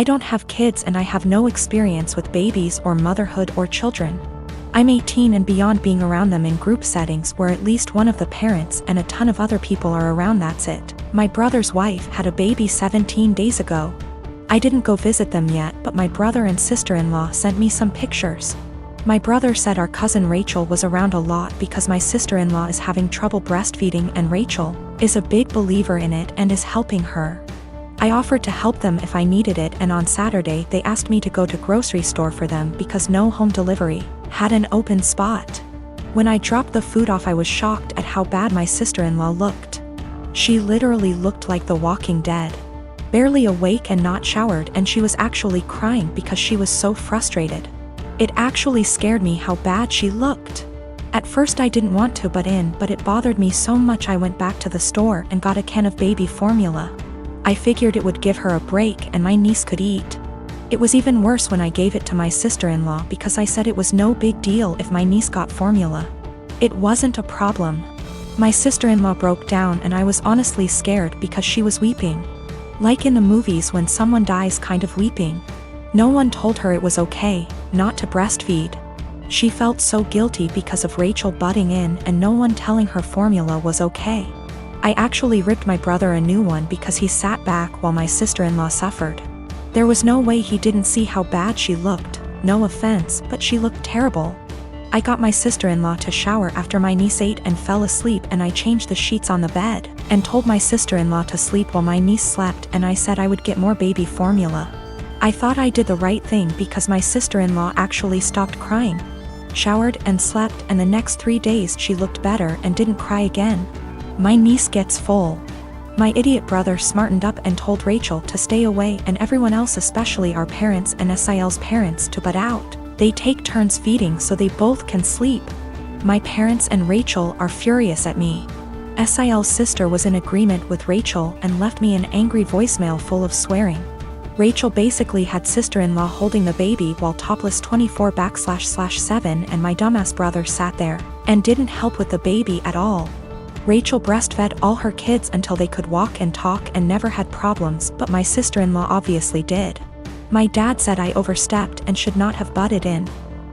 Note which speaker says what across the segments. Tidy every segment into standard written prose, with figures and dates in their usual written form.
Speaker 1: I don't have kids and I have no experience with babies or motherhood or children. I'm 18 and beyond being around them in group settings where at least one of the parents and a ton of other people are around. That's it. My brother's wife had a baby 17 days ago. I didn't go visit them yet, but my brother and sister-in-law sent me some pictures. My brother said our cousin Rachel was around a lot because my sister-in-law is having trouble breastfeeding and Rachel is a big believer in it and is helping her. I offered to help them if I needed it, and on Saturday they asked me to go to grocery store for them because no home delivery had an open spot. When I dropped the food off, I was shocked at how bad my sister-in-law looked. She literally looked like the Walking Dead. Barely awake and not showered, and she was actually crying because she was so frustrated. It actually scared me how bad she looked. At first I didn't want to butt in, but it bothered me so much I went back to the store and got a can of baby formula. I figured it would give her a break and my niece could eat. It was even worse when I gave it to my sister-in-law because I said it was no big deal if my niece got formula. It wasn't a problem. My sister-in-law broke down and I was honestly scared because she was weeping. Like in the movies when someone dies, kind of weeping. No one told her it was okay not to breastfeed. She felt so guilty because of Rachel butting in and no one telling her formula was okay. I actually ripped my brother a new one because he sat back while my sister-in-law suffered. There was no way he didn't see how bad she looked. No offense, but she looked terrible. I got my sister-in-law to shower after my niece ate and fell asleep, and I changed the sheets on the bed and told my sister-in-law to sleep while my niece slept, and I said I would get more baby formula. I thought I did the right thing because my sister-in-law actually stopped crying, showered and slept, and the next 3 days she looked better and didn't cry again. My niece gets full. My idiot brother smartened up and told Rachel to stay away, and everyone else, especially our parents and SIL's parents, to butt out. They take turns feeding so they both can sleep. My parents and Rachel are furious at me. SIL's sister was in agreement with Rachel and left me an angry voicemail full of swearing. Rachel basically had sister-in-law holding the baby while topless 24/7, and my dumbass brother sat there and didn't help with the baby at all. Rachel breastfed all her kids until they could walk and talk and never had problems, but my sister-in-law obviously did. My dad said I overstepped and should not have butted in.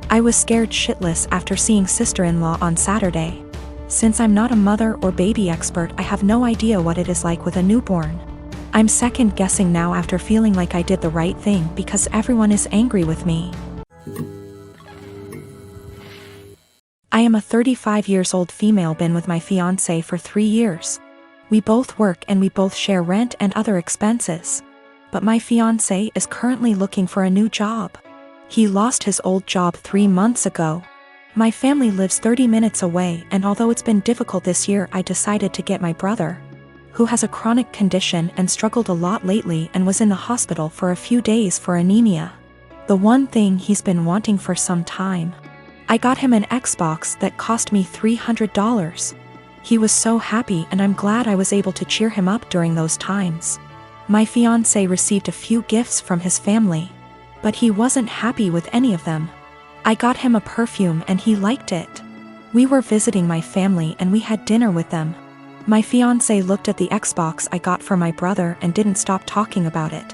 Speaker 1: I was scared shitless after seeing sister-in-law on Saturday. Since I'm not a mother or baby expert, I have no idea what it is like with a newborn. I'm second guessing now after feeling like I did the right thing because everyone is angry with me. I am a 35 years old female, been with my fiance for 3 years. We both work and we both share rent and other expenses. But my fiance is currently looking for a new job. He lost his old job 3 months ago. My family lives 30 minutes away, and although it's been difficult this year, I decided to get my brother, who has a chronic condition and struggled a lot lately and was in the hospital for a few days for anemia. The one thing he's been wanting for some time. I got him an Xbox that cost me $300. He was so happy, and I'm glad I was able to cheer him up during those times. My fiance received a few gifts from his family, but he wasn't happy with any of them. I got him a perfume and he liked it. We were visiting my family and we had dinner with them. My fiance looked at the Xbox I got for my brother and didn't stop talking about it.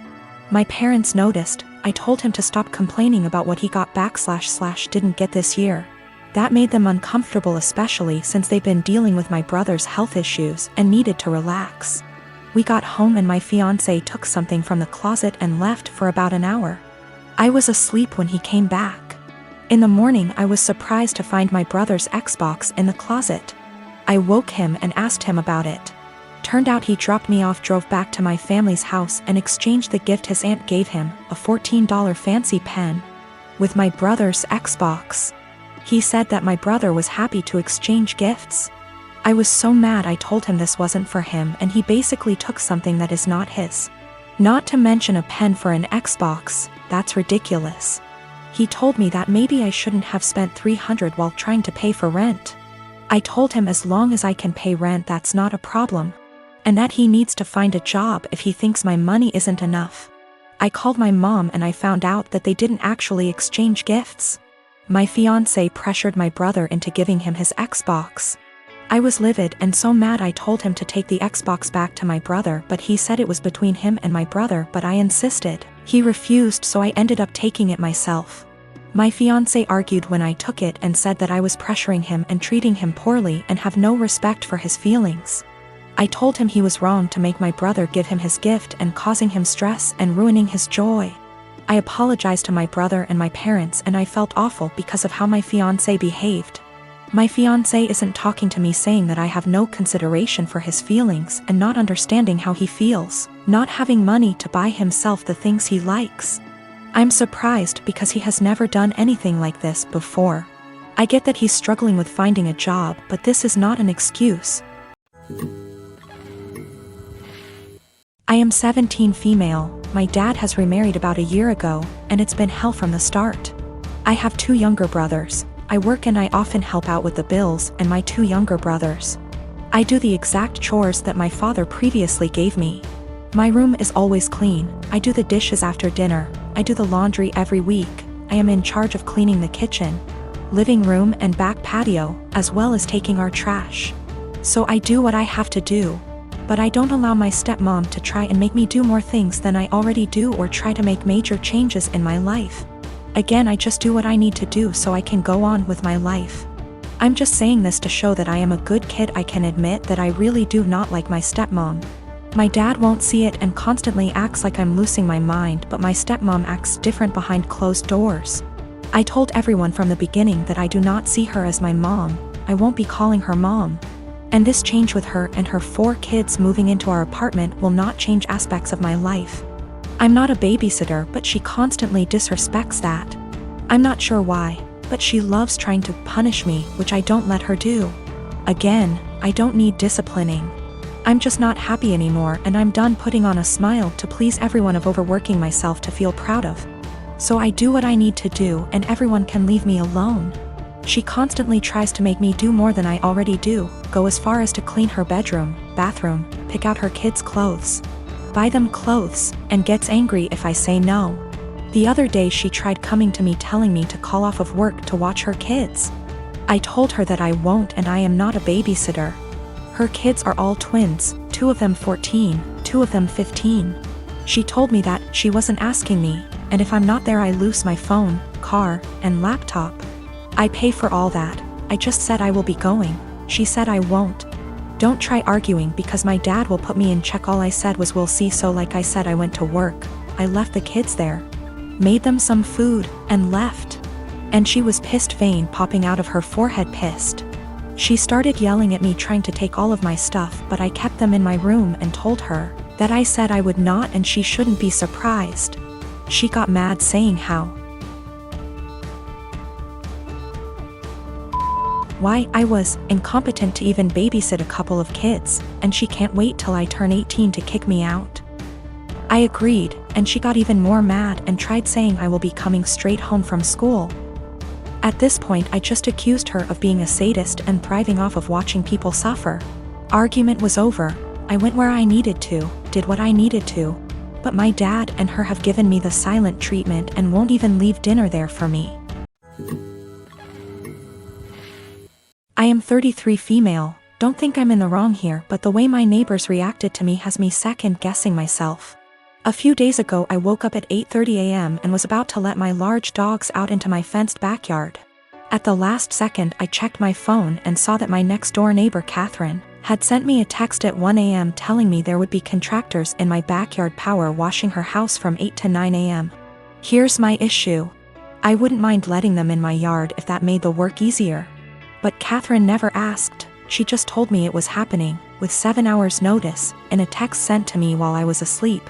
Speaker 1: My parents noticed. I told him to stop complaining about what he got / didn't get this year. That made them uncomfortable, especially since they've been dealing with my brother's health issues and needed to relax. We got home and my fiance took something from the closet and left for about an hour. I was asleep when he came back. In the morning, I was surprised to find my brother's Xbox in the closet. I woke him and asked him about it. Turned out he dropped me off, drove back to my family's house, and exchanged the gift his aunt gave him, a $14 fancy pen, with my brother's Xbox. He said that my brother was happy to exchange gifts. I was so mad. I told him this wasn't for him, and he basically took something that is not his. Not to mention a pen for an Xbox. That's ridiculous. He told me that maybe I shouldn't have spent $300 while trying to pay for rent. I told him as long as I can pay rent, that's not a problem, and that he needs to find a job if he thinks my money isn't enough. I called my mom and I found out that they didn't actually exchange gifts. My fiance pressured my brother into giving him his Xbox. I was livid and so mad I told him to take the Xbox back to my brother, but he said it was between him and my brother, but I insisted. He refused, so I ended up taking it myself. My fiance argued when I took it and said that I was pressuring him and treating him poorly and have no respect for his feelings. I told him he was wrong to make my brother give him his gift and causing him stress and ruining his joy. I apologized to my brother and my parents, and I felt awful because of how my fiance behaved. My fiance isn't talking to me, saying that I have no consideration for his feelings and not understanding how he feels, not having money to buy himself the things he likes. I'm surprised because he has never done anything like this before. I get that he's struggling with finding a job, but this is not an excuse. I am 17, female. My dad has remarried about a year ago, and it's been hell from the start. I have 2 younger brothers. I work and I often help out with the bills and my 2 younger brothers. I do the exact chores that my father previously gave me. My room is always clean. I do the dishes after dinner. I do the laundry every week. I am in charge of cleaning the kitchen, living room and back patio, as well as taking our trash. So I do what I have to do. But I don't allow my stepmom to try and make me do more things than I already do or try to make major changes in my life. Again, I just do what I need to do so I can go on with my life. I'm just saying this to show that I am a good kid. I can admit that I really do not like my stepmom. My dad won't see it and constantly acts like I'm losing my mind, but my stepmom acts different behind closed doors. I told everyone from the beginning that I do not see her as my mom. I won't be calling her mom. And this change with her and her 4 kids moving into our apartment will not change aspects of my life. I'm not a babysitter, but she constantly disrespects that. I'm not sure why, but she loves trying to punish me, which I don't let her do. Again, I don't need disciplining. I'm just not happy anymore, and I'm done putting on a smile to please everyone of overworking myself to feel proud of. So I do what I need to do and everyone can leave me alone. She constantly tries to make me do more than I already do, go as far as to clean her bedroom, bathroom, pick out her kids' clothes, buy them clothes, and gets angry if I say no. The other day she tried coming to me telling me to call off of work to watch her kids. I told her that I won't and I am not a babysitter. Her kids are all twins, 2 of them 14, 2 of them 15. She told me that she wasn't asking me, and if I'm not there I lose my phone, car, and laptop. I pay for all that. I just said I will be going. She said I won't. Don't try arguing because my dad will put me in check. All I said was we'll see. So like I said, I went to work. I left the kids there, made them some food, and left. And she was pissed, vein popping out of her forehead, pissed. She started yelling at me, trying to take all of my stuff, but I kept them in my room and told her that I said I would not and she shouldn't be surprised. She got mad, saying why I was incompetent to even babysit a couple of kids, and she can't wait till I turn 18 to kick me out. I agreed, and she got even more mad and tried saying I will be coming straight home from school. At this point I just accused her of being a sadist and thriving off of watching people suffer. Argument was over. I went where I needed to, did what I needed to. But my dad and her have given me the silent treatment and won't even leave dinner there for me. I am 33, female. Don't think I'm in the wrong here, but the way my neighbors reacted to me has me second-guessing myself. A few days ago I woke up at 8:30 a.m. and was about to let my large dogs out into my fenced backyard. At the last second I checked my phone and saw that my next-door neighbor Catherine had sent me a text at 1 a.m. telling me there would be contractors in my backyard power washing her house from 8 to 9 a.m. Here's my issue. I wouldn't mind letting them in my yard if that made the work easier. But Catherine never asked. She just told me it was happening, with 7 hours notice, in a text sent to me while I was asleep.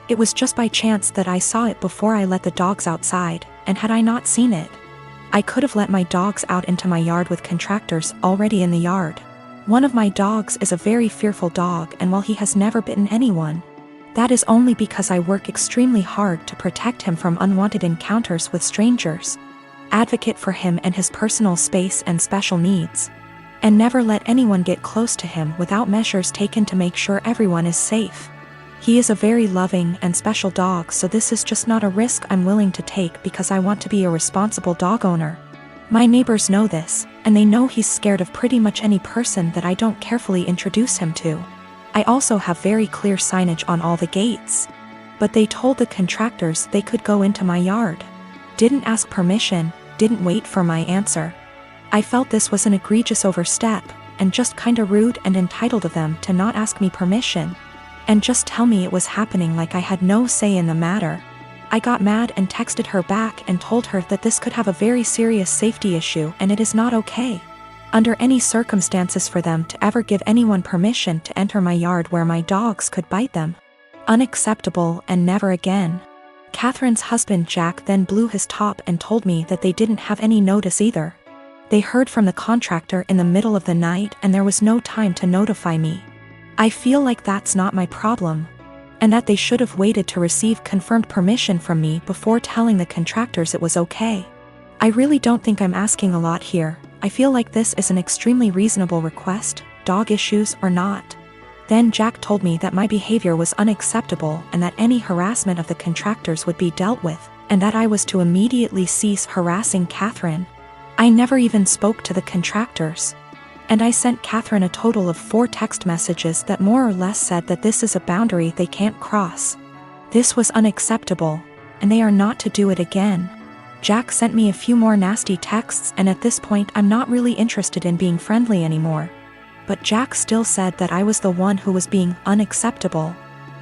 Speaker 1: It was just by chance that I saw it before I let the dogs outside, and had I not seen it, I could have let my dogs out into my yard with contractors already in the yard. One of my dogs is a very fearful dog, and while he has never bitten anyone, that is only because I work extremely hard to protect him from unwanted encounters with strangers, advocate for him and his personal space and special needs, and never let anyone get close to him without measures taken to make sure everyone is safe. He is a very loving and special dog, so this is just not a risk I'm willing to take because I want to be a responsible dog owner. My neighbors know this, and they know he's scared of pretty much any person that I don't carefully introduce him to. I also have very clear signage on all the gates. But they told the contractors they could go into my yard. Didn't ask permission, didn't wait for my answer. I felt this was an egregious overstep, and just kinda rude and entitled of them to not ask me permission, and just tell me it was happening like I had no say in the matter. I got mad and texted her back and told her that this could have a very serious safety issue and it is not okay, under any circumstances, for them to ever give anyone permission to enter my yard where my dogs could bite them. Unacceptable, and never again. Catherine's husband Jack then blew his top and told me that they didn't have any notice either. They heard from the contractor in the middle of the night and there was no time to notify me. I feel like that's not my problem, and that they should have waited to receive confirmed permission from me before telling the contractors it was okay. I really don't think I'm asking a lot here. I feel like this is an extremely reasonable request, dog issues or not. Then Jack told me that my behavior was unacceptable and that any harassment of the contractors would be dealt with, and that I was to immediately cease harassing Catherine. I never even spoke to the contractors. And I sent Catherine a total of 4 text messages that more or less said that this is a boundary they can't cross. This was unacceptable, and they are not to do it again. Jack sent me a few more nasty texts, and at this point I'm not really interested in being friendly anymore. But Jack still said that I was the one who was being unacceptable.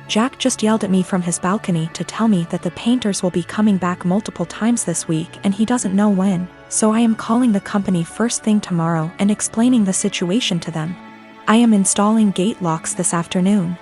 Speaker 1: Jack just yelled at me from his balcony to tell me that the painters will be coming back multiple times this week and he doesn't know when, so I am calling the company first thing tomorrow and explaining the situation to them. I am installing gate locks this afternoon.